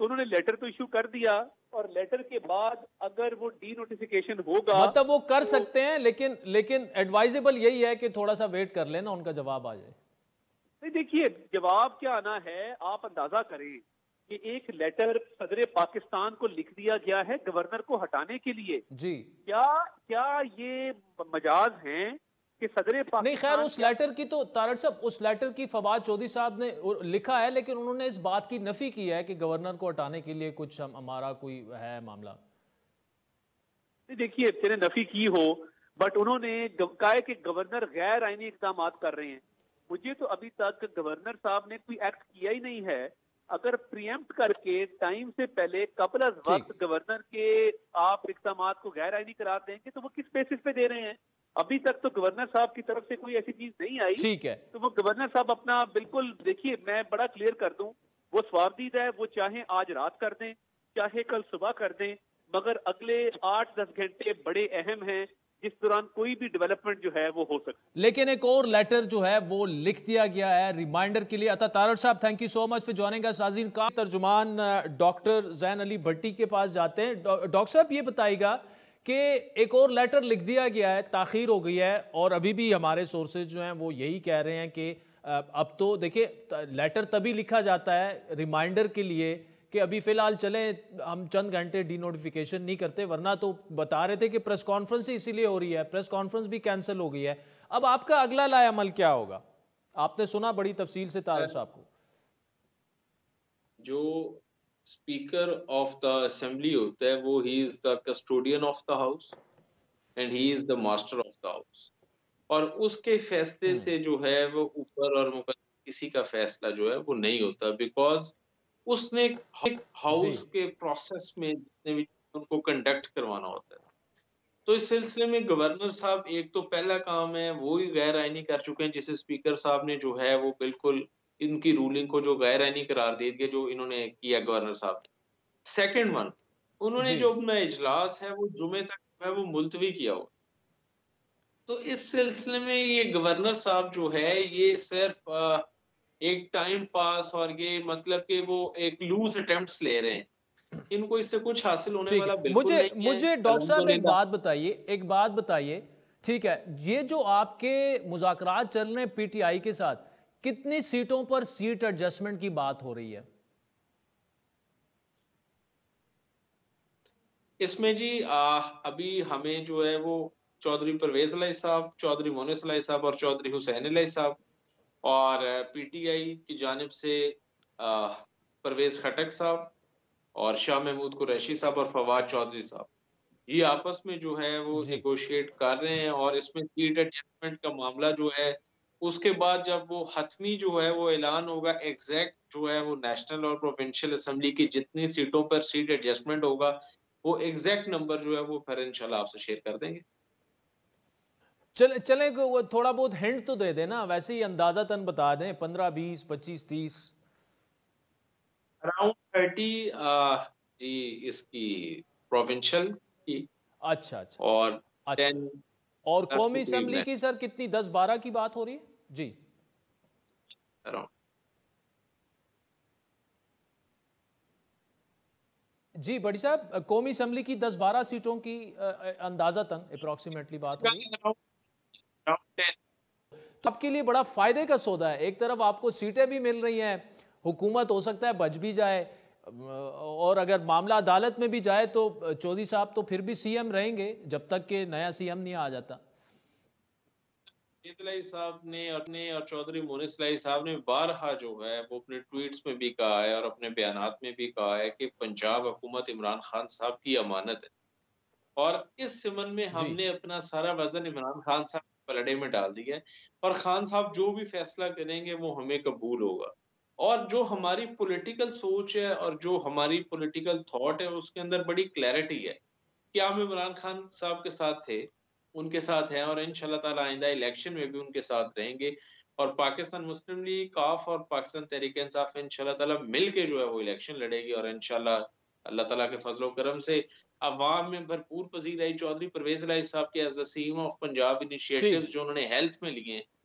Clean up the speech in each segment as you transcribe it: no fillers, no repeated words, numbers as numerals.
تو انہوں نے لیٹر تو ایشو کر دیا اور لیٹر کے بعد اگر وہ ڈی نوٹیفیکیشن ہوگا مطلب وہ کر سکتے ہیں لیکن ایڈوائزیبل یہی ہے کہ تھوڑا سا ویٹ کر لینا ان کا جواب آ جائے. نہیں دیکھیے جواب کیا آنا ہے آپ اندازہ کریں کہ ایک لیٹر صدر پاکستان کو لکھ دیا گیا ہے گورنر کو ہٹانے کے لیے. جی کیا یہ مجاز ہیں کہ صدر پاکستان نہیں خیر اس لیٹر کی تو طارق صاحب اس لیٹر کی فواد چودھری صاحب نے لکھا ہے لیکن انہوں نے اس بات کی نفی کی ہے کہ گورنر کو ہٹانے کے لیے کچھ ہمارا کوئی ہے معاملہ. دیکھیے چلے نفی کی ہو بٹ انہوں نے کہا ہے کہ گورنر غیر آئینی اقدامات کر رہے ہیں. مجھے تو ابھی تک گورنر صاحب نے کوئی ایکٹ کیا ہی نہیں ہے. اگر پریمپٹ کر کے ٹائم سے پہلے قبل از وقت گورنر کے آپ اقدامات کو غیر آئینی قرار دیں گے تو وہ کس بیسس پہ دے رہے ہیں؟ ابھی تک تو گورنر صاحب کی طرف سے کوئی ایسی چیز نہیں آئی. ٹھیک ہے تو وہ گورنر صاحب اپنا بالکل دیکھیے میں بڑا کلیئر کر دوں وہ سواردید ہے وہ چاہے آج رات کر دیں چاہے کل صبح کر دیں مگر اگلے 8-10 گھنٹے بڑے اہم ہیں جس دوران کوئی بھی ڈیولپمنٹ جو ہے وہ ہو سکتا ہے. لیکن ایک اور لیٹر جو ہے وہ لکھ دیا گیا ہے ریمائنڈر کے لیے. Ata Tariq sahab thank you so much for joining us. ناظرین کا ترجمان ڈاکٹر زین علی بھٹی کے پاس جاتے ہیں. ڈاکٹر صاحب یہ بتائیے گا کہ ایک اور لیٹر لکھ دیا گیا ہے تاخیر ہو گئی ہے اور ابھی بھی ہمارے سورسز جو ہیں وہ یہی کہہ رہے ہیں کہ اب تو دیکھیں لیٹر تبھی لکھا جاتا ہے ریمائنڈر کے لیے کہ ابھی فی الحال چلیں ہم چند گھنٹے ڈی نوٹیفیکیشن نہیں کرتے ورنہ تو بتا رہے تھے کہ پریس کانفرنس ہی اسی لیے ہو رہی ہے. پریس کانفرنس بھی کینسل ہو گئی ہے. اب آپ کا اگلا لائے عمل کیا ہوگا؟ آپ نے سنا بڑی تفصیل سے طارق صاحب کو. جو اسپیکر آف دا اسمبلی ہوتا ہے وہ he is the custodian of the house and he is the master of the house اور اس کے فیصلے سے جو ہے وہ اوپر اور مقدم کسی کا فیصلہ جو ہے وہ نہیں ہوتا بیکاز اس نے ہاؤس کے پروسیس میں جتنے بھی ان کو کنڈکٹ کروانا ہوتا ہے. تو اس سلسلے میں گورنر صاحب ایک تو پہلا کام ہے وہی غیر آئینی کر چکے ہیں جسے اسپیکر صاحب نے جو ہے وہ بالکل ان کی رولنگ کو جو غیر آئینی قرار دے دیا جو انہوں نے کیا گورنر صاحب نے. سیکنڈ ون انہوں نے جو اپنا اجلاس ہے وہ جمعے تک جو ہے وہ ملتوی کیا ہوا. تو اس سلسلے میں یہ گورنر صاحب جو ہے یہ صرف ایک ٹائم پاس اور یہ مطلب کہ وہ ایک لوز اٹیمپٹس لے رہے ہیں. ان کو اس سے کچھ حاصل ہونے والا بالکل نہیں ہے. مجھے ڈاکٹر صاحب ایک بات بتائیے ٹھیک ہے یہ جو آپ کے مذاکرات چل رہے ہیں پی ٹی آئی کے ساتھ کتنی سیٹوں پر سیٹ ایڈجسٹمنٹ کی بات ہو رہی ہے؟ اس میں جی ابھی ہمیں جو ہے وہ چودھری پرویز علیہ صاحب چودھری مونس علیہ صاحب اور چودھری حسین علیہ صاحب اور پی ٹی آئی کی جانب سے پرویز خٹک صاحب اور شاہ محمود قریشی صاحب اور فواد چودھری صاحب یہ آپس میں جو ہے وہ نیگوشیٹ کر رہے ہیں اور اس میں سیٹ ایڈجسٹمنٹ کا معاملہ جو ہے اس کے بعد جب وہ حتمی جو ہے وہ اعلان ہوگا ایگزیکٹ جو ہے وہ نیشنل اور پروونشل اسمبلی کی جتنی سیٹوں پر سیٹ ایڈجسٹمنٹ ہوگا وہ ایگزیکٹ نمبر جو ہے وہ پھر انشاءاللہ آپ سے شیئر کر دیں گے. چلیں تھوڑا بہت ہنٹ تو دے دیں نا ویسے ہی اندازہ تن بتا دیں 15 20 25 30 اراؤنڈ 30 جی اس کی پروونشل کی. اچھا اور 10 اور قومی اسمبلی کی سر کتنی 10-12 کی بات ہو رہی ہے جی جی بڑی صاحب قومی اسمبلی کی 10-12 سیٹوں کی اندازہ تن اپروکسیمیٹلی بات ہو رہی ہے تو آپ کے لیے بڑا فائدے کا سودا ہے. ایک طرف آپ کو سیٹیں بھی مل رہی ہیں حکومت ہو سکتا ہے بچ بھی جائے اور اگر معاملہ عدالت میں بھی جائے تو چودھری صاحب تو پھر بھی سی ایم رہیں گے جب تک کہ نیا سی ایم نہیں آ جاتا. علیہ صاحب نے اپنے اور چودھری مونس علیہ صاحب نے بارہا جو ہے وہ اپنے ٹویٹس میں بھی کہا ہے اور اپنے بیانات میں بھی کہا ہے کہ پنجاب حکومت عمران خان صاحب کی امانت ہے اور اس ضمن میں ہم نے اپنا سارا وزن عمران خان صاحب پلڑے میں ڈال دیا ہے اور خان صاحب جو بھی فیصلہ کریں گے وہ ہمیں قبول ہوگا. اور جو ہماری پولیٹیکل سوچ ہے اور جو ہماری پولیٹیکل تھاٹ ہے اس کے اندر بڑی کلیئرٹی ہے کہ ہم عمران خان صاحب کے ساتھ تھے ان کے ساتھ ہیں اور انشاءاللہ تعالی آئندہ الیکشن میں بھی ان کے ساتھ رہیں گے اور پاکستان مسلم لیگ کاف اور پاکستان تحریک انصاف انشاءاللہ تعالی مل کے جو ہے وہ الیکشن لڑے گی اور انشاءاللہ اللہ تعالیٰ کے فضل و کرم سے عوام میں بھرپور پذیرائی چودھری پرویز علیہ صاحب کے as a C M of Punjab initiatives جو انہوں نے ہیلتھ میں لیے ہیں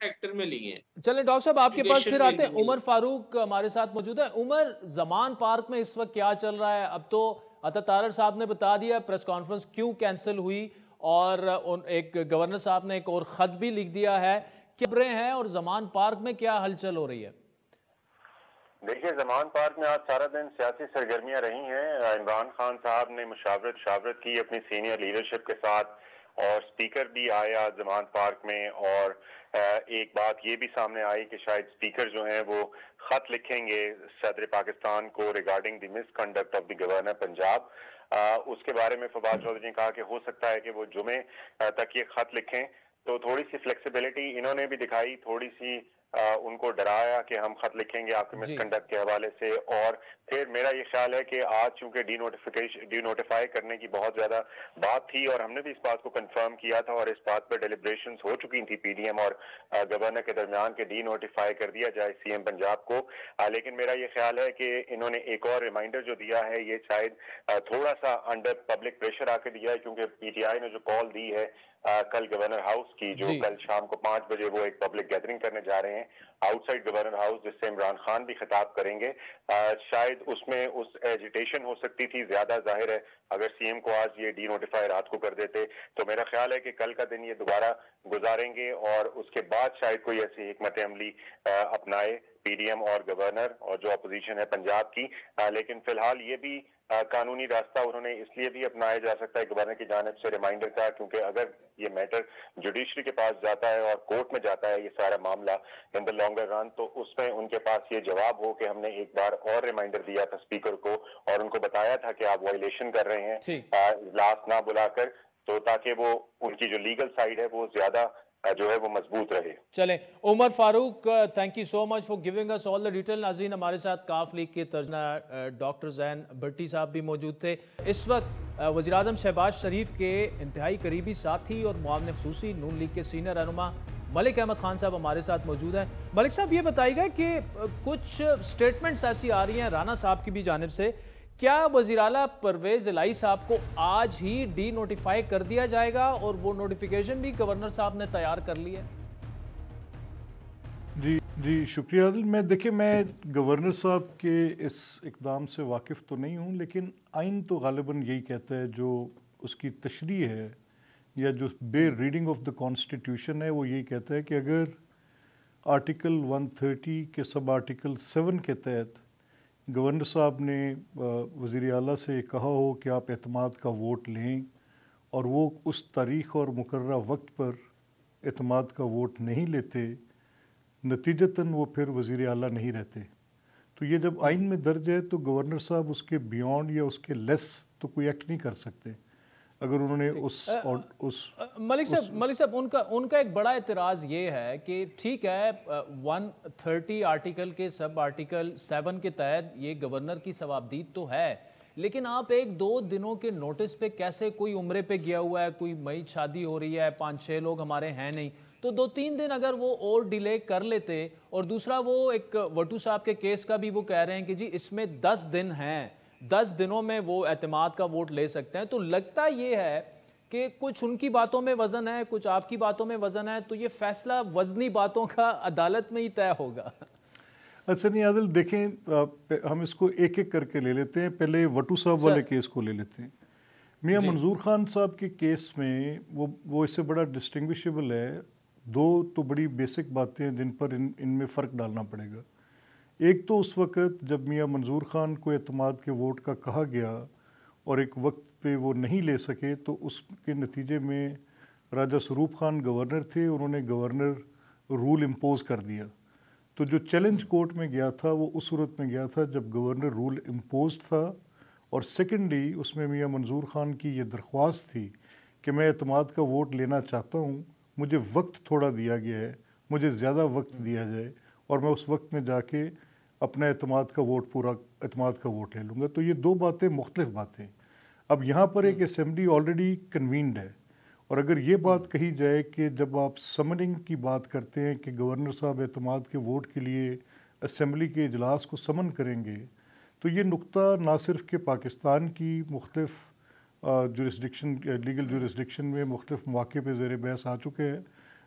سیکٹر میں لیے ہیں. چلیں ڈاکٹر صاحب آپ کے پاس ایجوکیشن پھر میں آتے ہیں. لیے. عمر فاروق ہمارے ساتھ موجود ہے. عمر، زمان پارک میں اس وقت کیا چل رہا ہے؟ اب تو عطا طاہر صاحب نے بتا دیا پریس کانفرنس کیوں کینسل ہوئی، اور ایک گورنر صاحب نے ایک اور خط بھی لکھ دیا ہے. کیا خبریں ہیں اور زمان پارک میں کیا ہلچل ہو رہی ہے؟ دیکھیے، زمان پارک میں آج سارا دن سیاسی سرگرمیاں رہی ہیں. عمران خان صاحب نے مشاورت کی اپنی سینئر لیڈرشپ کے ساتھ، اور سپیکر بھی آئے آج زمان پارک میں. اور ایک بات یہ بھی سامنے آئی کہ شاید سپیکر جو ہیں وہ خط لکھیں گے صدر پاکستان کو regarding the misconduct of the governor Punjab. اس کے بارے میں فواد چودھری نے کہا کہ ہو سکتا ہے کہ وہ جمعے تک یہ خط لکھیں. تو تھوڑی سی فلیکسیبلٹی انہوں نے بھی دکھائی، تھوڑی سی ان کو ڈرایا کہ ہم خط لکھیں گے آپ کے مس کنڈکٹ کے حوالے سے. اور پھر میرا یہ خیال ہے کہ آج چونکہ ڈی نوٹیفائی کرنے کی بہت زیادہ بات تھی، اور ہم نے بھی اس بات کو کنفرم کیا تھا، اور اس بات پر ڈیلیبریشنز ہو چکی تھی پی ڈی ایم اور گورنر کے درمیان کہ ڈی نوٹیفائی کر دیا جائے سی ایم پنجاب کو. لیکن میرا یہ خیال ہے کہ انہوں نے ایک اور ریمائنڈر جو دیا ہے یہ شاید تھوڑا سا انڈر پبلک پریشر آ کے دیا ہے، کیونکہ پی ٹی آئی نے جو کال دی ہے کل گورنر ہاؤس کی، جو کل شام کو 5 بجے وہ ایک پبلک گیدرنگ کرنے جا رہے ہیں آؤٹ سائڈ گورنر ہاؤس، جس سے عمران خان بھی خطاب کریں گے. شاید اس میں ایجیٹیشن ہو سکتی تھی زیادہ. ظاہر ہے اگر سی ایم کو آج یہ ڈی نوٹیفائی رات کو کر دیتے تو میرا خیال ہے کہ کل کا دن یہ دوبارہ گزاریں گے، اور اس کے بعد شاید کوئی ایسی حکمت عملی اپنائے پی ڈی ایم اور گورنر اور جو اپوزیشن ہے پنجاب کی. لیکن فی الحال یہ بھی قانونی راستہ انہوں نے اس لیے بھی اپنایا جا سکتا ہے گورنر کی جانب سے ریمائنڈر کا، کیونکہ اگر یہ میٹر جوڈیشری کے پاس جاتا ہے اور کورٹ میں جاتا ہے یہ سارا معاملہ ان دا لانگر رن، تو اس میں ان کے پاس یہ جواب ہو کہ ہم نے ایک بار اور ریمائنڈر دیا تھا اسپیکر کو اور ان کو بتایا تھا کہ آپ وائلیشن کر رہے ہیں اجلاس نہ بلا کر، تو تاکہ وہ ان کی جو لیگل سائیڈ ہے وہ زیادہ جو ہے وہ مضبوط رہے. چلیں Umar Farooq, thank you so much for giving us all the detail. ناظرین، ہمارے ساتھ کاف لیگ کے ترجمہ ڈاکٹر زین بھٹی صاحب بھی موجود تھے. اس وقت وزیراعظم شہباز شریف کے انتہائی قریبی ساتھی اور معاون خصوصی نون لیگ کے سینئر رہنما ملک احمد خان صاحب ہمارے ساتھ موجود ہیں. ملک صاحب یہ بتائیے گا کہ کچھ سٹیٹمنٹس ایسی آ رہی ہیں رانا صاحب کی بھی جانب سے، کیا وزیراعلیٰ پرویز الہی صاحب کو آج ہی ڈی نوٹیفائی کر دیا جائے گا اور وہ نوٹیفیکیشن بھی گورنر صاحب نے تیار کر لی ہے؟ جی شکریہ عادل. دیکھیں میں گورنر صاحب کے اس اقدام سے واقف تو نہیں ہوں، لیکن آئین تو غالباً یہی کہتا ہے، جو اس کی تشریح ہے یا جو بے ریڈنگ آف دا کانسٹیٹیوشن ہے وہ یہی کہتا ہے کہ اگر آرٹیکل 130 کے سب آرٹیکل 7 کے تحت گورنر صاحب نے وزیر اعلیٰ سے کہا ہو کہ آپ اعتماد کا ووٹ لیں، اور وہ اس تاریخ اور مقررہ وقت پر اعتماد کا ووٹ نہیں لیتے، نتیجتاً وہ پھر وزیر اعلیٰ نہیں رہتے. تو یہ جب آئین میں درج ہے تو گورنر صاحب اس کے بیونڈ یا اس کے لیس تو کوئی ایکٹ نہیں کر سکتے. اگر انہوں نے ملک صاحب ان کا ایک بڑا اعتراض یہ ہے کہ ٹھیک ہے 130 آرٹیکل کے سب آرٹیکل 7 کے تحت یہ گورنر کی ثوابدید تو ہے، لیکن آپ 1-2 دنوں کے نوٹس پہ کیسے، کوئی عمرے پہ گیا ہوا ہے، کوئی مئی شادی ہو رہی ہے، 5-6 لوگ ہمارے ہیں نہیں، تو 2-3 دن اگر وہ اور ڈیلے کر لیتے. اور دوسرا وہ ایک وٹو صاحب کے کیس کا بھی وہ کہہ رہے ہیں کہ جی اس میں 10 دن ہیں، 10 دنوں میں وہ اعتماد کا ووٹ لے سکتے ہیں. تو لگتا یہ ہے کہ کچھ ان کی باتوں میں وزن ہے، کچھ آپ کی باتوں میں وزن ہے، تو یہ فیصلہ وزنی باتوں کا عدالت میں ہی طے ہوگا. اچھا نہیں عادل، دیکھیں ہم اس کو ایک ایک کر کے لے لیتے ہیں. پہلے وٹو صاحب والے کیس کو لے لیتے ہیں. میاں منظور خان صاحب کے کیس میں وہ اس سے بڑا ڈسٹنگوشیبل ہے. 2 تو بڑی بیسک باتیں ہیں جن پر ان میں فرق ڈالنا پڑے گا. ایک تو اس وقت جب میاں منظور خان کو اعتماد کے ووٹ کا کہا گیا اور ایک وقت پہ وہ نہیں لے سکے، تو اس کے نتیجے میں راجہ سروپ خان گورنر تھے، انہوں نے گورنر رول امپوز کر دیا. تو جو چیلنج کورٹ میں گیا تھا وہ اس صورت میں گیا تھا جب گورنر رول امپوز تھا، اور سیکنڈلی اس میں میاں منظور خان کی یہ درخواست تھی کہ میں اعتماد کا ووٹ لینا چاہتا ہوں، مجھے وقت تھوڑا دیا گیا ہے، مجھے زیادہ وقت دیا جائے اور میں اس وقت میں جا کے اپنا اعتماد کا ووٹ لے لوں گا. تو یہ 2 باتیں مختلف باتیں. اب یہاں پر ایک اسمبلی آلریڈی کنوینڈ ہے، اور اگر یہ بات کہی جائے کہ جب آپ سمننگ کی بات کرتے ہیں کہ گورنر صاحب اعتماد کے ووٹ کے لیے اسمبلی کے اجلاس کو سمن کریں گے، تو یہ نقطہ نہ صرف کہ پاکستان کی مختلف لیگل جورسڈکشن میں مختلف مواقع پہ زیر بحث آ چکے ہیں،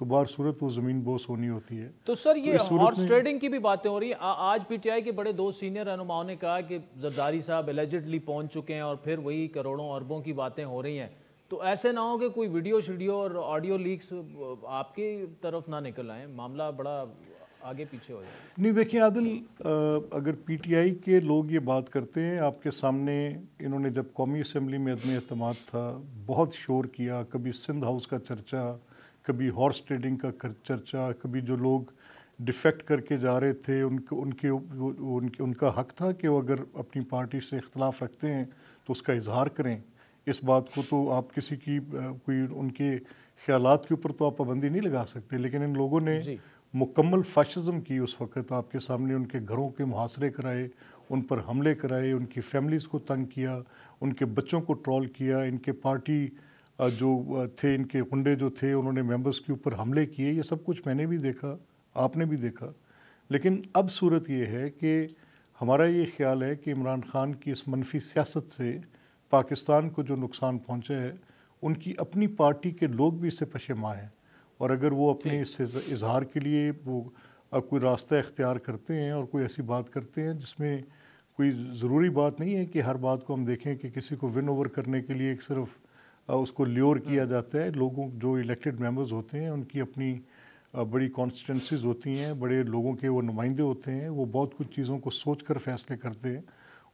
تو بار صورت وہ زمین بوس ہونی ہوتی ہے. تو سر یہ ہارس ٹریڈنگ کی بھی باتیں ہو رہی ہیں. آج پی ٹی آئی کے بڑے 2 سینئر رہنماؤں نے کہا کہ زرداری صاحب ایلیجڈلی پہنچ چکے ہیں اور پھر وہی کروڑوں اربوں کی باتیں ہو رہی ہیں. تو ایسے نہ ہو کہ کوئی ویڈیو شیڈیو اور آڈیو لیکس آپ کی طرف نہ نکل آئیں, معاملہ بڑا آگے پیچھے ہو جائے. نہیں دیکھیں عادل, اگر پی ٹی آئی کے لوگ یہ بات کرتے ہیں, آپ کے سامنے انہوں نے جب قومی اسمبلی میں عدم اعتماد تھا بہت شور کیا, کبھی سندھ ہاؤس کا چرچا, کبھی ہارس ٹریڈنگ کا چرچا, کبھی جو لوگ ڈیفیکٹ کر کے جا رہے تھے ان کا حق تھا کہ وہ اگر اپنی پارٹی سے اختلاف رکھتے ہیں تو اس کا اظہار کریں. اس بات کو تو آپ کسی کی کوئی ان کے خیالات کے اوپر تو آپ پابندی نہیں لگا سکتے, لیکن ان لوگوں نے مکمل فاشزم کی اس وقت. آپ کے سامنے ان کے گھروں کے محاصرے کرائے, ان پر حملے کرائے, ان کی فیملیز کو تنگ کیا, ان کے بچوں کو ٹرول کیا, ان کے پارٹی جو تھے ان کے غنڈے جو تھے انہوں نے ممبرز کے اوپر حملے کیے. یہ سب کچھ میں نے بھی دیکھا, آپ نے بھی دیکھا. لیکن اب صورت یہ ہے کہ ہمارا یہ خیال ہے کہ عمران خان کی اس منفی سیاست سے پاکستان کو جو نقصان پہنچا ہے, ان کی اپنی پارٹی کے لوگ بھی اس سے پشیماں ہیں. اور اگر وہ اپنے اس اظہار کے لیے وہ کوئی راستہ اختیار کرتے ہیں اور کوئی ایسی بات کرتے ہیں جس میں کوئی ضروری بات نہیں ہے کہ ہر بات کو ہم دیکھیں کہ کسی کو ون اوور کرنے کے لیے ایک صرف اس کو لیور کیا جاتا ہے. لوگوں جو الیکٹڈ ممبرز ہوتے ہیں ان کی اپنی بڑی کانسٹیٹنسیز ہوتی ہیں, بڑے لوگوں کے وہ نمائندے ہوتے ہیں, وہ بہت کچھ چیزوں کو سوچ کر فیصلے کرتے ہیں.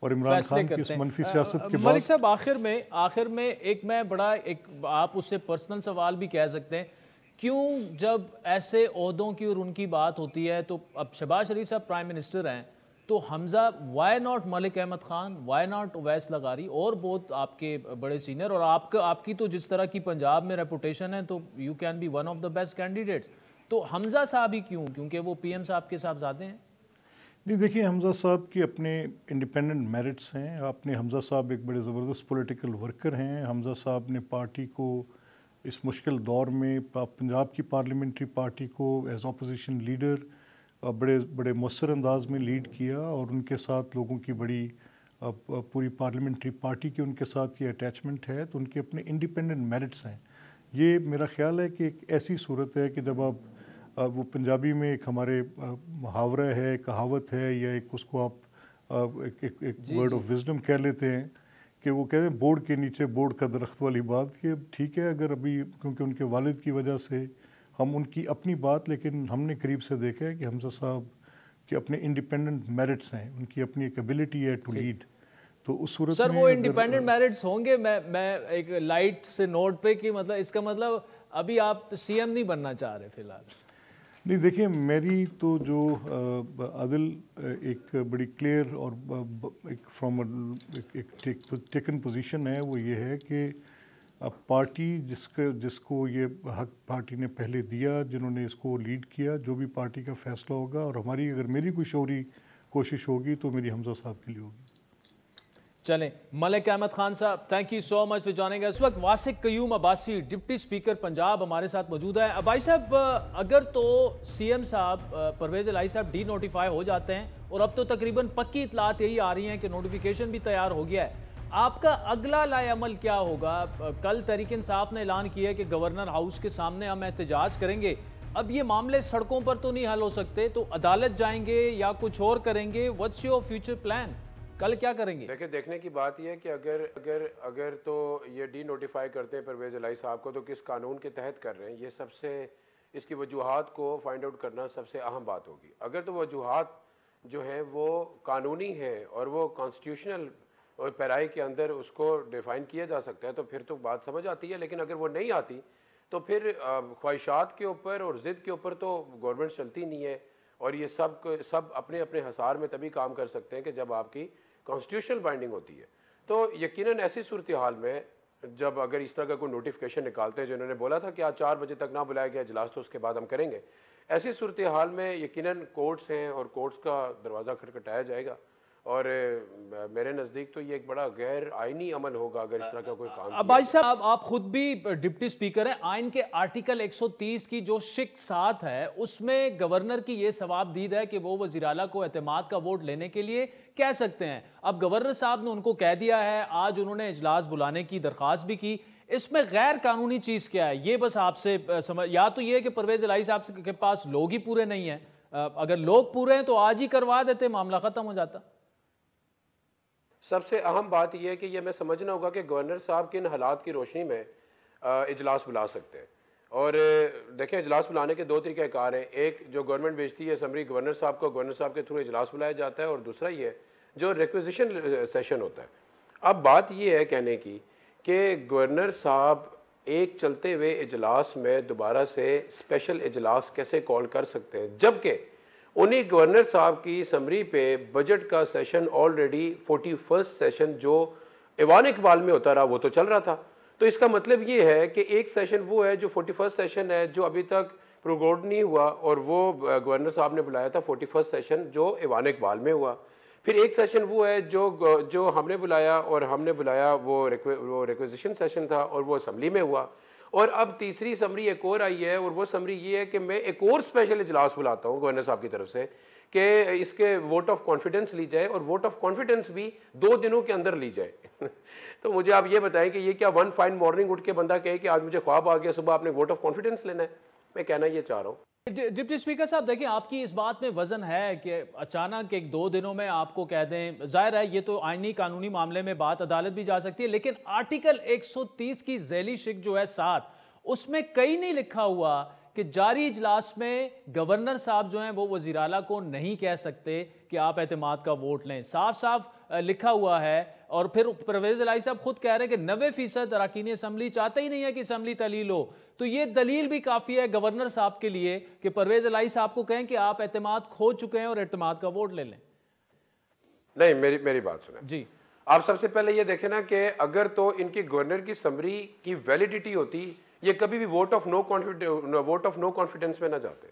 اور عمران خان کی اس منفی سیاست کے بعد ملک صاحب آخر میں ایک میں بڑا ایک آپ اس سے پرسنل سوال بھی کہہ سکتے ہیں, کیوں جب ایسے عہدوں کی اور ان کی بات ہوتی ہے تو اب شہباز شریف صاحب پرائم منسٹر ہیں تو Hamza, why not Malik Ahmad Khan, why not Awais لغاری اور بہت آپ کے بڑے سینئر, اور آپ کی تو جس طرح کی پنجاب میں ریپوٹیشن ہے تو you can be one of the best candidates. تو حمزہ صاحب ہی کیوں, کیونکہ وہ پی ایم صاحب کے صاحبزادے ہیں؟ نہیں دیکھیں, حمزہ صاحب کے اپنے انڈیپینڈنٹ میرٹس ہیں. آپ نے حمزہ صاحب ایک بڑے زبردست پولیٹیکل ورکر ہیں. حمزہ صاحب نے پارٹی کو اس مشکل دور میں پنجاب کی پارلیمنٹری پارٹی کو ایز اپوزیشن لیڈر بڑے مؤثر انداز میں لیڈ کیا, اور ان کے ساتھ لوگوں کی بڑی پوری پارلیمنٹری پارٹی کی ان کے ساتھ یہ اٹیچمنٹ ہے, تو ان کے اپنے انڈیپینڈنٹ میرٹس ہیں. یہ میرا خیال ہے کہ ایک ایسی صورت ہے کہ جب آپ وہ پنجابی میں ایک ہمارے محاورہ ہے, کہاوت ہے, یا ایک اس کو آپ ایک ورڈ آف وزڈم کہہ لیتے ہیں کہ وہ کہتے ہیں بورڈ کے نیچے بورڈ کا درخت والی بات, کہ ٹھیک ہے اگر ابھی کیونکہ ان کے والد کی وجہ سے ہم ان کی اپنی بات, لیکن ہم نے قریب سے دیکھا ہے کہ حمزہ صاحب کے اپنے انڈیپینڈنٹ میرٹس ہیں, ان کی اپنی ایک ایبلٹی ہے ٹو لیڈ. تو اس صورت سر وہ انڈیپینڈنٹ میرٹس ہوں گے, میں ایک لائٹ سے نوٹ پہ کہ مطلب اس کا مطلب ابھی آپ سی ایم نہیں بننا چاہ رہے فی الحال؟ نہیں دیکھیں, میری تو جو عادل ایک بڑی کلیئر اور ایک فرام ایک ٹیکن پوزیشن ہے, وہ یہ ہے کہ پارٹی جس کو یہ حق پارٹی نے پہلے دیا, جنہوں نے اس کو لیڈ کیا, جو بھی پارٹی کا فیصلہ ہوگا, اور اگر میری کوئی شعوری کوشش ہوگی تو میری حمزہ صاحب کے لیے ہوگی. چلیں, ملک Ahmad Khan sahab, thank you so much for joining us. وقت واسق قیوم عباسی ڈپٹی اسپیکر پنجاب ہمارے ساتھ موجود ہے. بھائی صاحب, اگر تو سی ایم صاحب پرویز الہی صاحب ڈی نوٹیفائی ہو جاتے ہیں, اور اب تو تقریباً پکی اطلاعات یہی آ رہی ہیں کہ نوٹیفیکیشن بھی تیار ہو گیا ہے, آپ کا اگلا لائے عمل کیا ہوگا؟ کل تحریک انصاف نے اعلان کیا ہے کہ گورنر ہاؤس کے سامنے ہم احتجاج کریں گے. اب یہ معاملے سڑکوں پر تو نہیں حل ہو سکتے, تو عدالت جائیں گے یا کچھ اور کریں گے؟ What's your future plan? کل کیا کریں گے؟ دیکھیں, دیکھنے کی بات یہ ہے کہ اگر تو یہ ڈی نوٹیفائی کرتے ہیں پرویز الہی صاحب کو, تو کس قانون کے تحت کر رہے ہیں, یہ سب سے اس کی وجوہات کو فائنڈ آؤٹ کرنا سب سے اہم بات ہوگی. اگر تو وجوہات جو ہیں وہ قانونی ہیں اور وہ کانسٹیٹیوشنل اور پیرائی کے اندر اس کو ڈیفائن کیا جا سکتا ہے تو پھر تو بات سمجھ آتی ہے. لیکن اگر وہ نہیں آتی تو پھر خواہشات کے اوپر اور ضد کے اوپر تو گورنمنٹ چلتی نہیں ہے, اور یہ سب اپنے اپنے حصار میں تبھی کام کر سکتے ہیں کہ جب آپ کی کانسٹیٹیوشنل بائنڈنگ ہوتی ہے. تو یقیناً ایسی صورتحال میں جب اگر اس طرح کا کوئی نوٹیفیکیشن نکالتے ہیں, جو انہوں نے بولا تھا کہ آج 4 بجے تک نہ بلایا گیا اجلاس تو اس کے بعد ہم کریں گے, ایسی صورتحال میں یقیناً کورٹس ہیں اور کورٹس کا دروازہ کھٹکھٹایا جائے گا. اور میرے نزدیک تو یہ ایک بڑا غیر آئینی عمل ہوگا اگر اس طرح کا کوئی کام. بھائی صاحب, آپ خود بھی ڈپٹی اسپیکر ہیں, آئین کے آرٹیکل 130 کی جو شق 7 ہے اس میں گورنر کی یہ ثواب دید ہے کہ وہ وزیر اعلیٰ کو اعتماد کا ووٹ لینے کے لیے کہہ سکتے ہیں. اب گورنر صاحب نے ان کو کہہ دیا ہے, آج انہوں نے اجلاس بلانے کی درخواست بھی کی. اس میں غیر قانونی چیز کیا ہے؟ یہ بس آپ سے سمجھ، یا تو یہ کہ پرویز الہی صاحب کے پاس لوگ ہی پورے نہیں ہیں، اگر لوگ پورے ہیں تو آج ہی کروا دیتے، معاملہ ختم ہو جاتا۔ سب سے اہم بات یہ ہے کہ یہ میں سمجھنا ہوگا کہ گورنر صاحب کن حالات کی روشنی میں اجلاس بلا سکتے ہیں، اور دیکھیں اجلاس بلانے کے دو طریقہ کار ہیں، ایک جو گورنمنٹ بھیجتی ہے اسمبلی گورنر صاحب کو، گورنر صاحب کے تھرو اجلاس بلایا جاتا ہے، اور دوسرا یہ جو ریکویزیشن سیشن ہوتا ہے۔ اب بات یہ ہے کہنے کی کہ گورنر صاحب ایک چلتے ہوئے اجلاس میں دوبارہ سے اسپیشل اجلاس کیسے کال کر سکتے ہیں، جبکہ انہی گورنر صاحب کی سمری پہ بجٹ کا سیشن آلریڈی 41st سیشن جو ایوان اقبال میں ہوتا رہا وہ تو چل رہا تھا۔ تو اس کا مطلب یہ ہے کہ ایک سیشن وہ ہے جو 41st سیشن ہے جو ابھی تک پروگوڈ نہیں ہوا، اور وہ گورنر صاحب نے بلایا تھا 41st سیشن جو ایوان اقبال میں ہوا۔ پھر ایک سیشن وہ ہے جو ہم نے بلایا، اور ہم نے بلایا وہ ریکویزیشن سیشن تھا، اور وہ اسمبلی میں ہوا۔ اور اب تیسری سمری ایک اور آئی ہے، اور وہ سمری یہ ہے کہ میں ایک اور اسپیشل اجلاس بلاتا ہوں گورنر صاحب کی طرف سے کہ اس کے ووٹ آف کانفیڈنس لی جائے، اور ووٹ آف کانفیڈنس بھی 2 دنوں کے اندر لی جائے۔ تو مجھے آپ یہ بتائیں کہ یہ کیا ون فائن مارننگ اٹھ کے بندہ کہے کہ آج مجھے خواب آ گیا صبح آپ نے ووٹ آف کانفیڈنس لینا ہے؟ میں کہنا یہ چاہ رہا ہوں۔ ڈپٹی اسپیکر صاحب دیکھیں آپ کی اس بات میں وزن ہے کہ اچانک 1-2 دنوں میں آپ کو کہہ دیں، ظاہر ہے یہ تو آئینی قانونی معاملے میں بات عدالت بھی جا سکتی ہے، لیکن آرٹیکل 130 کی ذیلی شق جو ہے 7 اس میں کہیں نہیں لکھا ہوا کہ جاری اجلاس میں گورنر صاحب جو ہیں وہ وزیر اعلیٰ کو نہیں کہہ سکتے کہ آپ اعتماد کا ووٹ لیں، صاف صاف لکھا ہوا ہے۔ اور پھر پرویز الہی صاحب خود کہہ رہے ہیں کہ 90% اراکین اسمبلی چاہتے ہی نہیں ہے کہ اسمبلی تعلیل ہو، تو یہ دلیل بھی کافی ہے گورنر صاحب کے لیے کہ پرویز الہی صاحب کو کہیں کہ آپ اعتماد کھو چکے ہیں اور اعتماد کا ووٹ لے لیں۔ نہیں، میری بات سنیں جی، آپ سب سے پہلے یہ دیکھیں نا کہ اگر تو ان کی گورنر کی سمری کی ویلیڈیٹی ہوتی، یہ کبھی بھی ووٹ آف نو کانفیڈنس میں نہ جاتے۔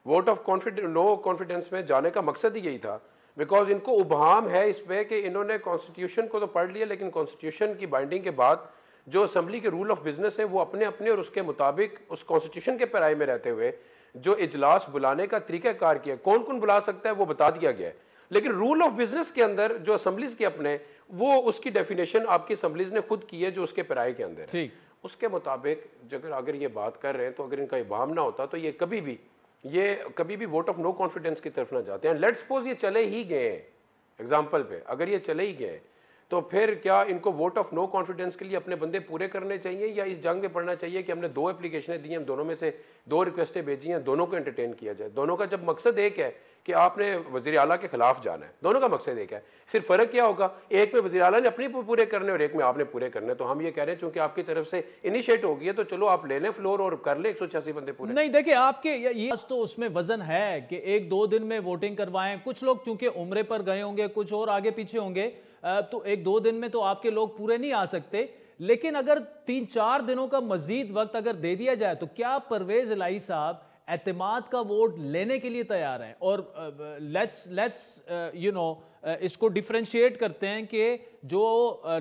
ووٹ آف نو کانفیڈنس میں جانے کا مقصد ہی یہی تھا، بیکاز ان کو ابہام ہے اس پہ کہ انہوں نے کانسٹیٹیوشن کو تو پڑھ لیا، لیکن کانسٹیٹیوشن کی بائنڈنگ کے بعد جو اسمبلی کے رول آف بزنس ہیں وہ اپنے اور اس کے مطابق اس کانسٹیٹیوشن کے پیرائی میں رہتے ہوئے جو اجلاس بلانے کا طریقہ کار کیا، کون بلا سکتا ہے وہ بتا دیا گیا ہے، لیکن رول آف بزنس کے اندر جو اسمبلیز کے اپنے وہ اس کی ڈیفینیشن آپ کی اسمبلیز نے خود کی ہے جو اس کے پیرائی کے اندر ہے، اس کے مطابق اگر یہ بات کر رہے ہیں تو اگر ان کا ابہام نہ ہوتا تو یہ کبھی بھی ووٹ آف نو کانفیڈنس کی طرف نہ جاتے ہیں۔ لیٹ سپوز یہ چلے ہی گئے ہیں، ایگزامپل پہ اگر یہ چلے ہی گئے تو پھر کیا ان کو ووٹ آف نو کانفیڈنس کے لیے اپنے بندے پورے کرنے چاہیے، یا اس جنگ میں پڑھنا چاہیے کہ ہم نے 2 اپلیکیشنیں دی ہیں، ہم دونوں میں سے 2 ریکویسٹیں بھیجی ہیں، دونوں کو انٹرٹین کیا جائے؟ دونوں کا جب مقصد ایک ہے کہ آپ نے وزیر اعلیٰ کے خلاف جانا ہے، دونوں کا مقصد ایک ہے، صرف فرق کیا ہوگا ایک میں وزیر اعلیٰ نے اپنی پورے کرنے اور ایک میں آپ نے پورے کرنے۔ تو ہم یہ کہہ رہے ہیں چونکہ آپ کی طرف سے انیشیٹ ہو گئی ہے تو چلو آپ لے لیں فلور اور کر لیں 186 بندے پورے۔ نہیں دیکھیں آپ کے یہ تو اس میں وزن ہے کہ 1-2 دن میں ووٹنگ کروائیں، کچھ لوگ چونکہ عمرے پر گئے ہوں گے، کچھ اور آگے پیچھے ہوں گے، تو 1-2 دن میں تو آپ کے لوگ پورے نہیں آ سکتے، لیکن اگر 3-4 دنوں کا مزید وقت اگر دے دیا جائے تو کیا پرویز الہی صاحب اعتماد کا ووٹ لینے کے لیے تیار ہیں؟ اور لیٹس اس کو ڈیفرینشیٹ کرتے ہیں کہ جو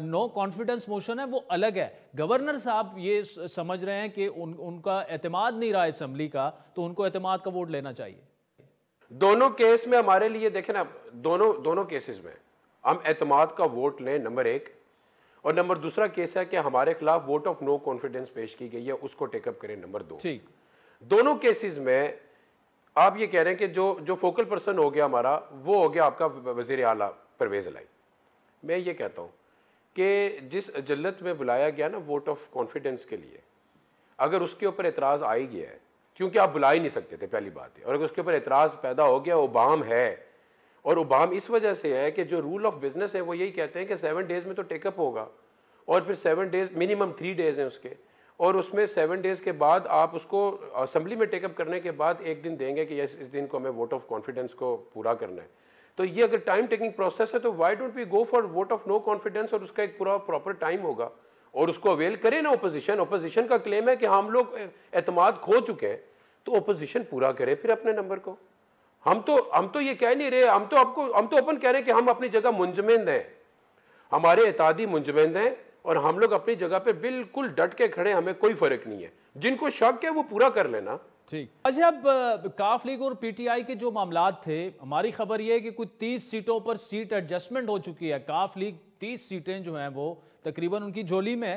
نو کانفیڈنس موشن ہے وہ الگ ہے، گورنر صاحب یہ سمجھ رہے ہیں کہ ان کا اعتماد نہیں رہا اسمبلی کا تو ان کو اعتماد کا ووٹ لینا چاہیے۔ دونوں کیس میں ہمارے لیے دیکھیں نا، دونوں کیسز میں ہم اعتماد کا ووٹ لیں نمبر 1، اور نمبر دوسرا کیس ہے کہ ہمارے خلاف ووٹ آف نو کانفیڈنس پیش کی گئی ہے، اس کو ٹیک اپ کریں نمبر 2۔ ٹھیک، دونوں کیسز میں آپ یہ کہہ رہے ہیں کہ جو فوکل پرسن ہو گیا ہمارا وہ ہو گیا آپ کا وزیر اعلیٰ پرویز الہی۔ میں یہ کہتا ہوں کہ جس اجلت میں بلایا گیا نا ووٹ آف کانفیڈنس کے لیے، اگر اس کے اوپر اعتراض آئی گیا ہے، کیونکہ آپ بلا ہی نہیں سکتے تھے پہلی بات ہے، اور اگر اس کے اوپر اعتراض پیدا ہو گیا، ابہام ہے، اور ابہام اس وجہ سے ہے کہ جو رول آف بزنس ہے وہ یہی کہتے ہیں کہ 7 ڈیز میں تو ٹیک اپ ہوگا، اور پھر 7 ڈیز منیمم 3 ڈیز ہیں اس کے، اور اس میں 7 ڈیز کے بعد آپ اس کو اسمبلی میں ٹیک اپ کرنے کے بعد 1 دن دیں گے کہ اس دن کو ہمیں ووٹ آف کانفیڈنس کو پورا کرنا ہے۔ تو یہ اگر ٹائم ٹیکنگ پروسیس ہے تو why don't we go for vote of no confidence, اور اس کا ایک پورا پراپر ٹائم ہوگا، اور اس کو اویل کرے نا اپوزیشن کا کلیم ہے کہ ہم لوگ اعتماد کھو چکے ہیں، تو اپوزیشن پورا کرے پھر اپنے نمبر کو۔ ہم تو یہ کہہ نہیں رہے، ہم تو اوپن کہہ رہے ہیں کہ ہم اپنی جگہ منجمد ہیں، ہمارے اتحادی منجمد ہیں، اور ہم لوگ اپنی جگہ پہ بالکل ڈٹ کے کھڑے، ہمیں کوئی فرق نہیں ہے، جن کو شک ہے وہ پورا کر لینا۔ ٹھیک، اچھا اب کاف لیگ اور پی ٹی آئی کے جو معاملات تھے، ہماری خبر یہ ہے کہ کچھ 30 سیٹوں پر سیٹ ایڈجسٹمنٹ ہو چکی ہے، کاف لیگ 30 سیٹیں جو ہیں وہ تقریباً ان کی جھولی میں،